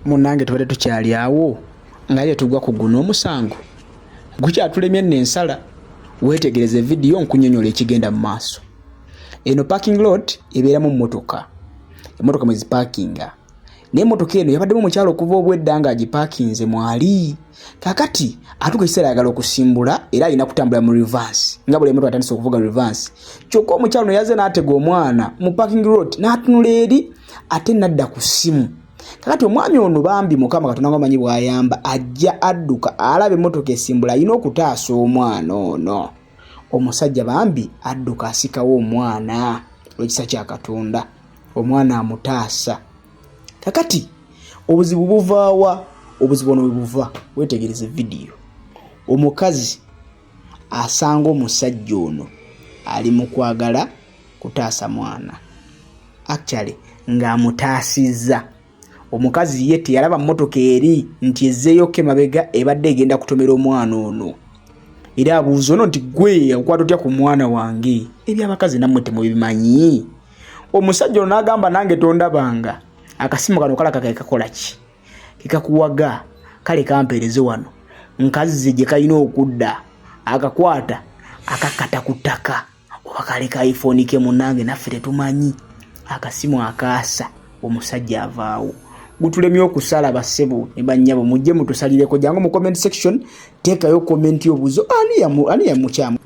Munange tubadde tukyali awo nga ye tugwa ku guno omusango gukyatulemye n'ensala. Weetegereze video nkunyonyola ekigenda mu maaso. Eno parking lot ebeeramu mmotoka. Emmotoka mwe ziparkinga. N'emmotoka eno yabaddemu omukyalo okuva obwedda nga agiparkinze mwali. Kakati atuuka ekiseera ayagala okusimbula era alina kutambula mu reverse. Nga buli emmotoka atandise okuvuga reverse. Kyokka omukyalo ono yazze n'atega omwana mu parking lot n'atunula eri ate n'adda ku ssimu. Kakati omwami ono bambi Mukama Katonda ng'amanyi bw'ayamba ajja adduka alaba emmotoka esimbula alina okutaasa omwana ono. Omusajja bambi adduka asikawo omwana olw'ekisa kya Katonda. Omwana amutaasa. Kakati obuzibu buvaawa? Obuzibu ono buva, weetegereze video. Omukazi asanga omusajja ono ali mu kwagala kutaasa mwana. Actually ng'amutaasizza. Omukazi ye teyalaba mmotoka eri nti ezzeeyokko emabega ebadde egenda kutomera omwana ono. Era abuuza ono nti gwe okwata otya ku mwana wange? Eby'abakazi nammwe temubimanyi. Omusajja ono n'agamba nange tondabanga. Akasimu kano kalaka kakola ki? Kikakuwaga kale kampeereze wano. Nkazi gye kalina okudda akakwata akakata ku ttaka oba kale ka iPhone ke munange naffe tetumanyi. Akasimu akaasa omusajja avaawo. Gutulemye okusala bassebo ne bannyabo mujje mutusalireko jangu mu comment section teekayo comment y'obuzo ani ya mukyamu.